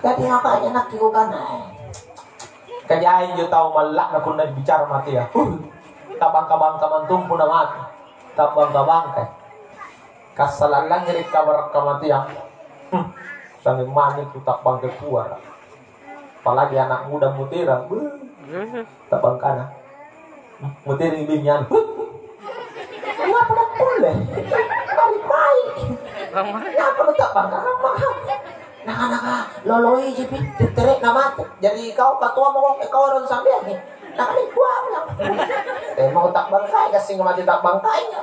Jadi makanya nak diukan. Kajain jo tahu malak na kun bicara mati ya. Tabangka-bangka mantum pun mati. Tabangka-bangka. Kasalalang ngirik kabar kamati ya. Sangat manis tu tak bangka keluar. Apalagi anak muda mutiara. Tak bangkana. Mutiara ibingyan. Kenapa nak boleh? Baik-baik. Kenapa tak bangka? Naka loloi jipit terek nama. Jadi kau ketua mau kau orang sambil ni. Naka ni kuang lah. Mau tak bangkai kasih mati tak bangkainya.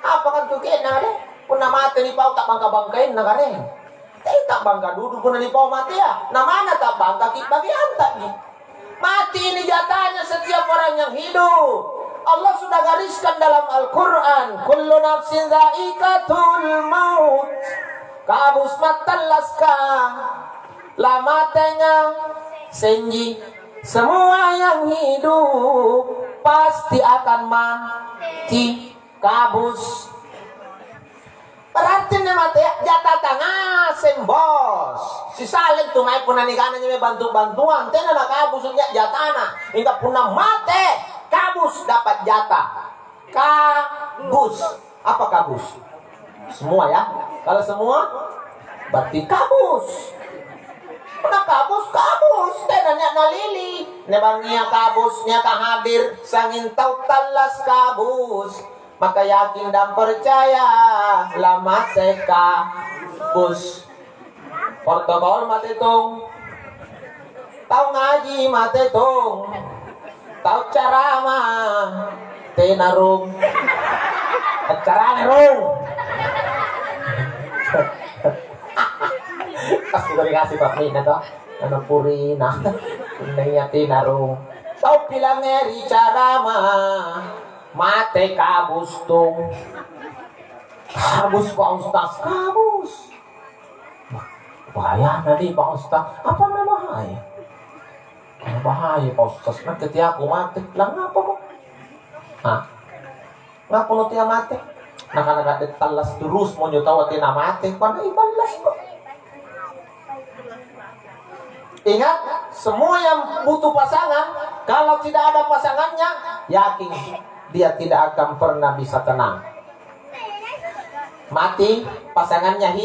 Apa kan tu kena deh? Pun nama mati ni pau tak bangka bangkain naka deh. Tapi tak bangka duduk pun ni pau mati ya. Nama mana tak bangka kit bagi antak ni. Mati ini jatahnya setiap orang yang hidup. Allah sudah gariskan dalam Al-Quran. Kullu nafsin dha'iqatul maut. Kabus matalaska lama tengah senji. Semua yang hidup pasti akan mati. Kabus berarti nih mati jatah tengah sembos. Si salin tuh mai punani kanannya me bantu-bantuan. Tena nak kabusnya jatana. Hingga punah mati. Kabus dapat jatah. Kabus. Apa kabus? Semua ya. Kalau semua berarti kabus. Pernah kabus. Tenanya nalili. Nebangnya kabusnya kahadir. Sangin tau talas kabus. Maka yakin dan percaya. Lama kabus. Protokol mati tung. Tahu ngaji mati tung. Tahu ceramah. Tenarung. Ceramah. Pasti dikasih Pak Mina toh. Anak purina. Nengati narung. Tau bilang ngeri cara mah. Mate kabus tung. Kabus Pak Ustaz. Kabus. Bahaya nanti Pak Ustaz. Apa nama bahaya? Bahaya Pak Ustaz. Nanti aku mati. Lang apa kok? Hah? Ngapa lo tiap mati? Nak detalas terus mau tahu tina mati. Pada ibalas kok. Ingat, semua yang butuh pasangan, kalau tidak ada pasangannya, yakin dia tidak akan pernah bisa tenang. Mati, pasangannya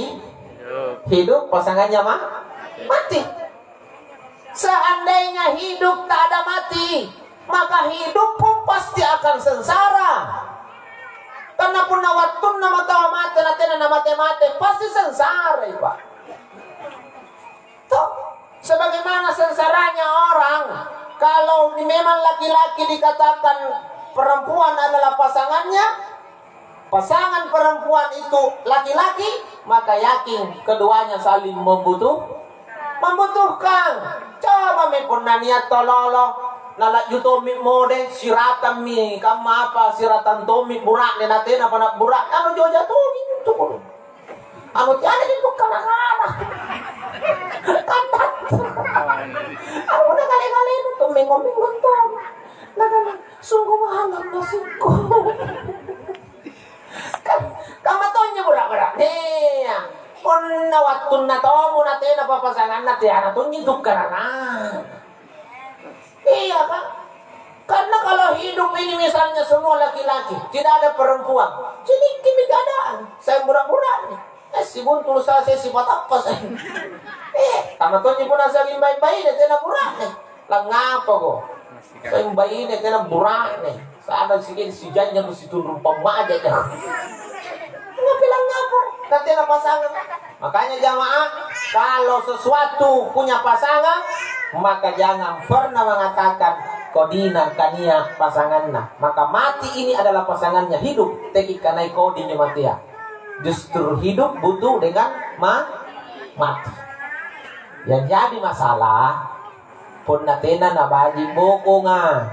hidup, pasangannya mati. Seandainya hidup tak ada mati, maka hidup pun pasti akan sengsara. Karena pun nawatun nama tawa mati, nama mati pasti sengsara, Pak. Tuh. Sebagaimana sengsaranya orang kalau memang laki-laki dikatakan perempuan adalah pasangannya, pasangan perempuan itu laki-laki, maka yakin keduanya saling membutuhkan. Coba me pernah niat tololo nalak yuto mi mode siratan mi kama apa siratan tomi burak ne naten apa nak burak anu jo jatuh itu pun. Anu tiada di bukan anak. Kantat. Aku udah kali-kali itu tuh minggu-minggu tuh. Nah, sungguh mahal nasiku. Kamu tuh nyebura-bura nih. Pun waktu natomu nanti apa pasangan nanti anak tuh nyiduk karena. Iya kan? Karena kalau hidup ini misalnya semua laki-laki, tidak ada perempuan, jadi kimi keadaan. Saya murah-murah nih. Si buntul saya sifat apa saya? Tama tuh nyipun asa bayi-bayi deh tena burak nih. Lah ngapa kok? Saya bayi deh tena burak nih. Saat sikit si jangan mesti turun pemaja deh. Nggak bilang ngapa? Katanya pasangan. Makanya jamaah, kalau sesuatu punya pasangan, maka jangan pernah mengatakan kodina kania pasangannya. Maka mati ini adalah pasangannya hidup. Teki kanai kodinya mati ya. Justru hidup butuh dengan mati. Yang jadi masalah pun natena na baji boko nga.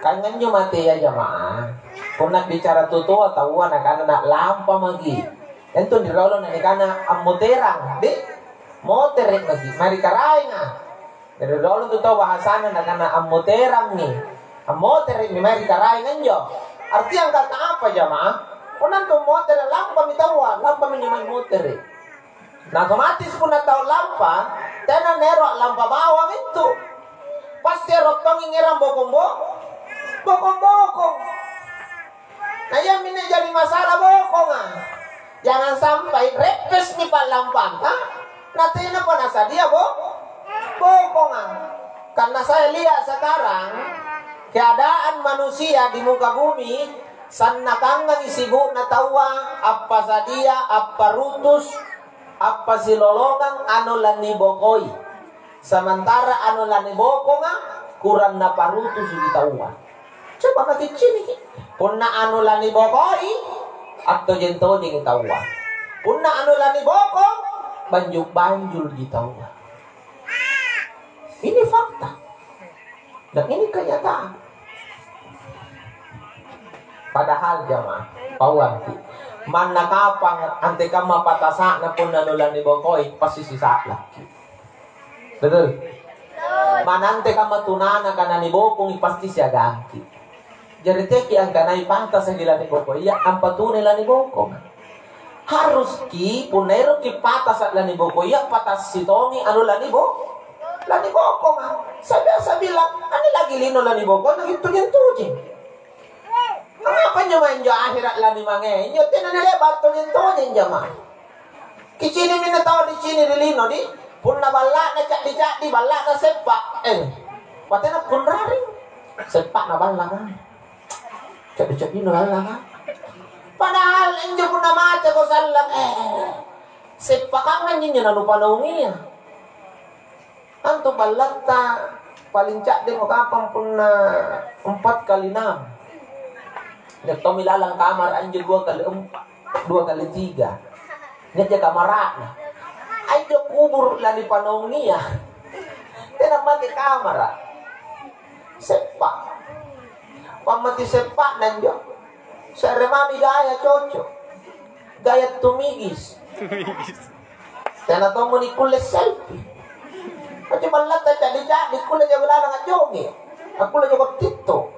Kangen nyo mati ya jamaah. Pun nak bicara tuto tahuan akan nak lampa magi. Ento dirolo na ikana amoterang di motereng lagi. Mari karay nga. Dirolo tuto bahasana na kana amoterang ni. Amotereng ni mari karay nganyo. Arti ang kata apa jamaah? Kunan to motor lampa mitawa, lampa miniman motor. Nah otomatis pun tahu lampa, tena nerok lampa bawang itu. Pasti rotong ngiram bokong. Nah yang ini jadi masalah bokongan. Jangan sampai repes nih pak lampan, nanti ini penasa dia bokongan. Karena saya lihat sekarang keadaan manusia di muka bumi, sana kanggang sibuk na tawa apa sadia, apa rutus, apa silolongan anu lani bokoi. Sementara anu lani bokongan kurang na parutus di tawa. Coba pakai cini, punna anu lani bokoi atau jento di tawa. Punna anu lani bokong banjul di tawa. Ini fakta dan ini kenyataan. Padahal jamaah pawanti mana kapang ante kama patasa na pun nanulan ni bokoi pasti sisa lagi. Betul? Mana ante kama tunana kana ni bokong pasti siya ganti. Jadi teki ang kanay pantas ang ilan ni bokoi ya ang patunay lan ni bokong. Harus ki punero ki patas at lan ni bokoi ya patas sitongi anu lan ni bokong. Saya bilang ani lagi lino lan ni bokong nang itujin. Kenapa nyo main jo akhirat lani mange? Nyo tinan lebat to nyen jama. Kicini mina tahu di sini di lino di punna balla na cak di balla na sepak. Patena pun raring. Sepak na balla kan. Cak di balla kan. Padahal enjo punna mate ko sallam sepak kan nyo na lupa naungi ya. Anto ballata paling cak di mo kapang punna 4x6. Nek Tommy lalang kamar anjir 2x4, 2x3. Nek jaga kamar. Ayo kubur lali panongi ya. Tena mati kamar. Sepak. Pamati sepak nanjo. Seremami gaya cocok. Gaya tumigis. Tena tomo ni kules selfie. Aja balata jadi kules jaga lalang ajongi. Aku lah jaga tito.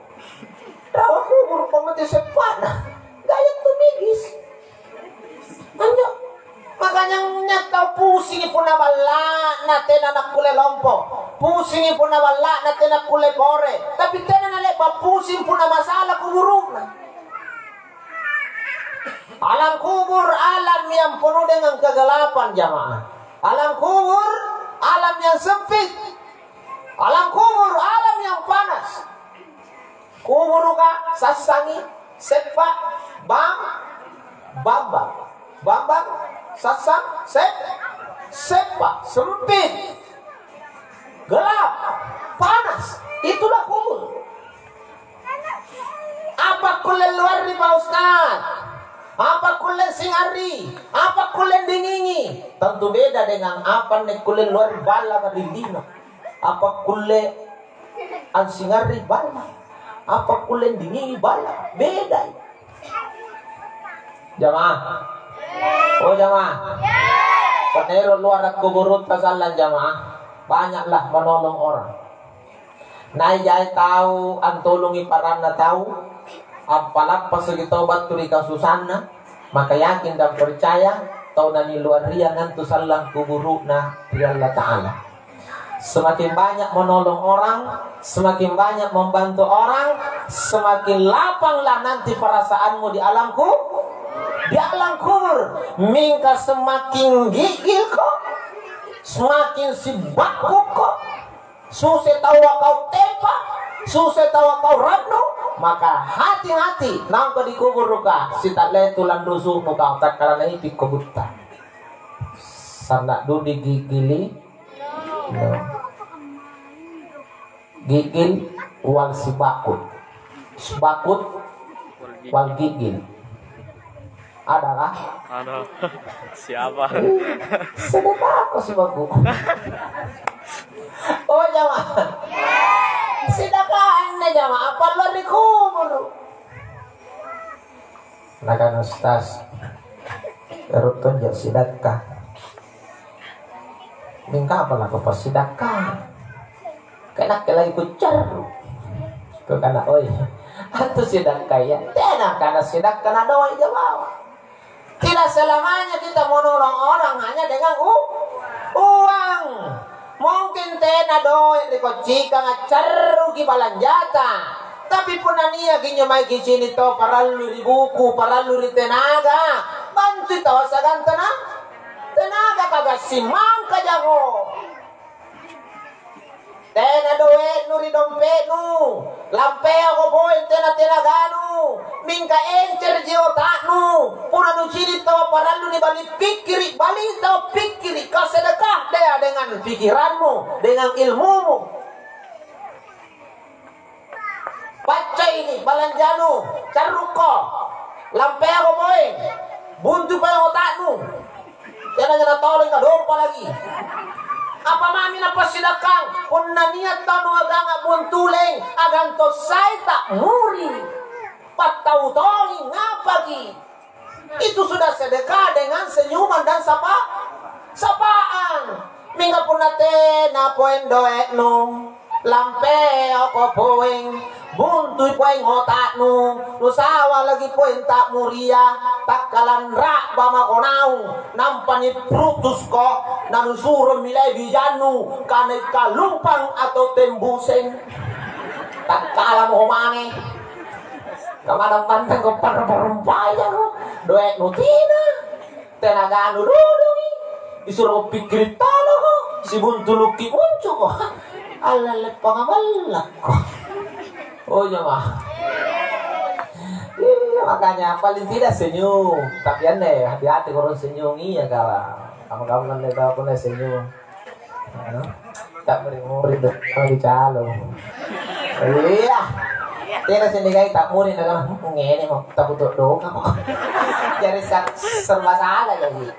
Rawa kubur pamati sepak gaya tumigis. Anjo. Makanya nyata pusing pun nabala na tena nak kule lompo. Pusing pun nabala na tena kule kore. Tapi tena nalek pusing pun na masalah kubur. Alam kubur alam yang penuh dengan kegelapan jamaah. Alam kubur alam yang sempit. Alam kubur alam yang panas. Kubur ka sasangi sepa bambang sasang sepa sempit gelap panas, itulah kubur. Apa kulen luar di Pak Ustaz? Apa kulen singari? Apa kulen dingingi? Tentu beda dengan apa nek kulen luar bala di lino. Apa kulen an singari bala? Apa kulen dingingi bala? Beda. Jamaah. Oh jamaah. Penero luar kuburut tasalan jamaah. Banyaklah menolong orang. Naya tahu antolongi parana tahu. Apalah pasagi taubat turi kasusana. Maka yakin dan percaya tahu nani luar riangan tu salang kuburukna dari Allah Ta'ala. Semakin banyak menolong orang, semakin banyak membantu orang, semakin lapanglah nanti perasaanmu di alam kubur. Mingka semakin gigil kok, semakin sibak kok. Susah tawa kau tepa, susah tawa kau rabno. Maka hati-hati nangka di kubur ka, si tak letulan rusuh muka tak karena itu kebuta. Sanak dudi gigili. Gigil wal sibakut wal gigil adalah ada siapa sedekah aku sibakut. Oh jamaah sedekah anda jamaah apa luar di kubur nakan ustaz erutun jak sedekah mingka apalah kau pas sedekah kena kelai kucar tu kana oi atu sidak kaya tena kana sidak kana doa jawab Tidak selamanya kita menolong orang hanya dengan uang. Mungkin tena doa di kocika ngacaru ki balanjata. Tapi punania kinyo may kicini to paralu ri buku, paralu ri tenaga. Bantu to sa gantana. Tenaga kagak simang kajago. Tena doe nu ri dompet nu. Lampe ako boy tena tenaganu. Mingka encer je otaknu. Puna nu cini to paralu ni bali pikiri, bali to pikiri. Kau sedekah dia dengan pikiranmu, dengan ilmumu. Baca ini balanjanu, caruko. Lampe ako boy. Buntu pa yung otaknu. Tena nga natolong ka dompa lagi. Apa mami na pasidakang kung naniat tanu agang buntuleng agang to say tak muri patautongin ngapagi itu sudah sedekah dengan senyuman dan sapaan mingga punate na poen doekno lampe ako poeng buntuy poeng otakno nusawa lagi poeng tak muria tak kalandra bama konau nampani prutus ko nanusuro milay bijanu kanay kalumpang atau tembuseng tak kalam humane kamadang pantang ko parparumpaya ko doek nutina tenagano dudungi disuruh pikir talo ko si buntuluki uncu ko alalet pangamalak ko. Oh ya mah. Iya, makanya paling tidak senyum. Tapi aneh, hati-hati kalau senyum iya kalah. Kamu kan tahu pun senyum. Tak murid kalau dicalo. Iya. Tidak sendiri tak murid dengan ngene mau tak butuh doa kamu. Jadi serba salah jadi.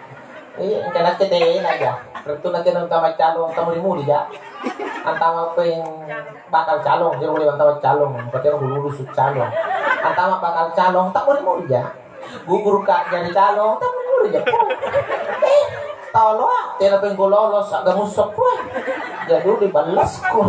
Iya, kena cedek aja. Berarti nanti nonton calon kamu murid ya. Antama apa yang bakal calon, dia boleh antama calon, katanya lulus calon. Antama bakal calon, tak boleh ya. Gugur kak jadi calon, tak boleh ya. Tolong ah, tiada pengko lolos, agak musok pun. Jadi dibalas ku.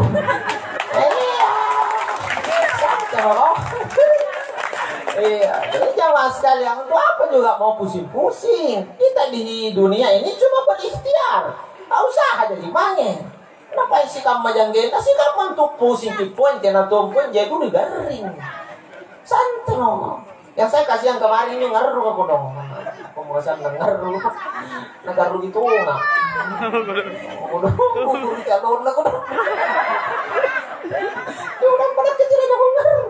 Iya, jadi jamaah sekalian, untuk apa juga mau pusing-pusing? Kita di dunia ini cuma berikhtiar, tak usah ada gimana. Kenapa isi kamu jangan si kamu untuk pusing tipuan kena tumpuan jadi udah garing santai ngomong yang saya kasih yang kemarin ini ngaruh aku dong aku mau kasih ngaruh ngaruh gitu nggak aku dong calon aku dong ya udah pada kecil aja aku ngaruh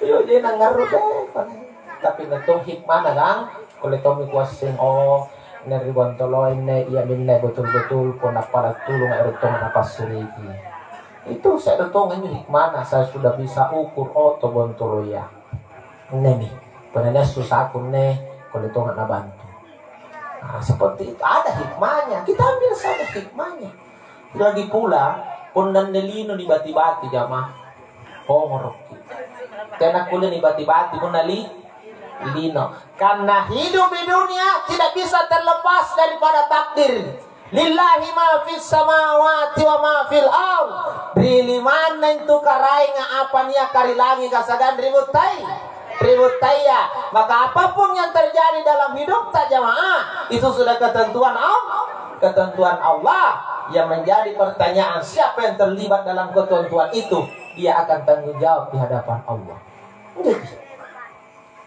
yuk jadi ngaruh deh tapi ngetung hikmah kan kalau Tommy kuasin neri bontolo ini ia minne betul-betul pun para tulung erutong apa suriki itu saya erutong ini hikmana saya sudah bisa ukur oto bontolo ya nemi penanya susah aku ne kalau itu nggak bantu nah, seperti itu ada hikmahnya kita ambil saja hikmahnya lagi pula pun dan nelino di bati-bati jamaah ngorok karena kuliah di bati-bati pun nali Lino, karena hidup di dunia tidak bisa terlepas daripada takdir. Lillahi ma fis samawati wa ma fil ard. Bili mana itu karai nga apa nia kari langi kasagan ribut ya. Maka apapun yang terjadi dalam hidup tak jamaah itu sudah ketentuan Allah yang menjadi pertanyaan siapa yang terlibat dalam ketentuan itu dia akan tanggung jawab di hadapan Allah.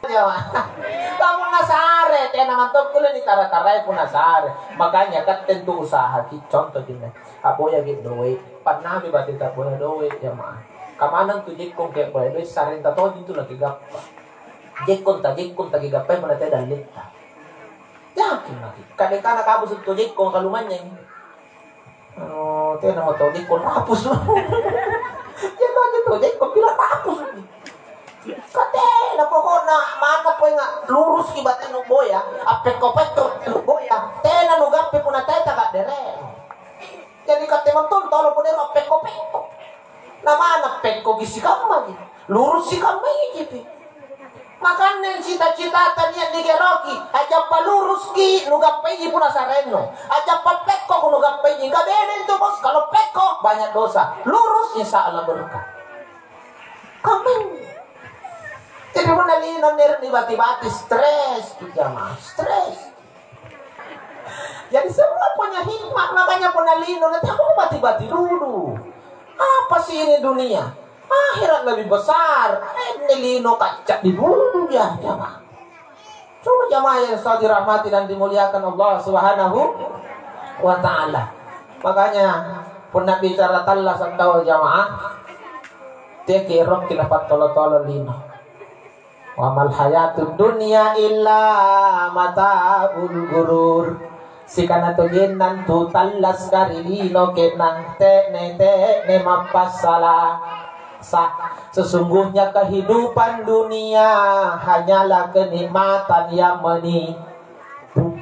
Kamu nasare, tena mantap kuliah di tarai pun nasare. Makanya kan tentu usaha. Contoh gini, apa ya gitu doe. Pernah berarti tak boleh doe ya mah. Kamanan tuh jekong kayak boleh doe. Sarin tato itu lagi gapa. Jekong tadi gapa mana teh dan lita. Yakin lagi. Kadang-kadang kamu tuh jekong kalumannya. Tena mau tahu jekong hapus. Jekong jekong bilang hapus. Kate na pokoknya mana po nga lurus kibatin ng boya apet ko ng boya tena no gampe po na tayo taga dere jadi kate mantun tolo po dero apet ko na mana apet ko gisi kamay lurus si kamay gipi makanen cita-cita tanya di geroki aja palurus ki no gampe po na sareno aja papet ko no gampe ni gabenen to bos kalau pet ko banyak dosa lurus insya Allah berkah kamay. Jadi Cuma nalino ni bati-bati stres, jamaah stres. Jadi semua punya hikmah, makanya punalino nanti aku bati-bati dulu. Apa sih ini dunia? Akhirat lebih besar. Nilino kacak di dulu ya jamaah. Coba jamaah yang selalu dirahmati dan dimuliakan Allah Subhanahu wa ta'ala. Makanya pun Nabi bicara tallah santau jamaah. Dia kirok kilapat tolo-tolo lino. Wa mal hayatud dunya illa mata'ul gurur. Sikana to genan tu tallas karilino kenang te ne mapasala. Sesungguhnya kehidupan dunia hanyalah kenikmatan yang menipu.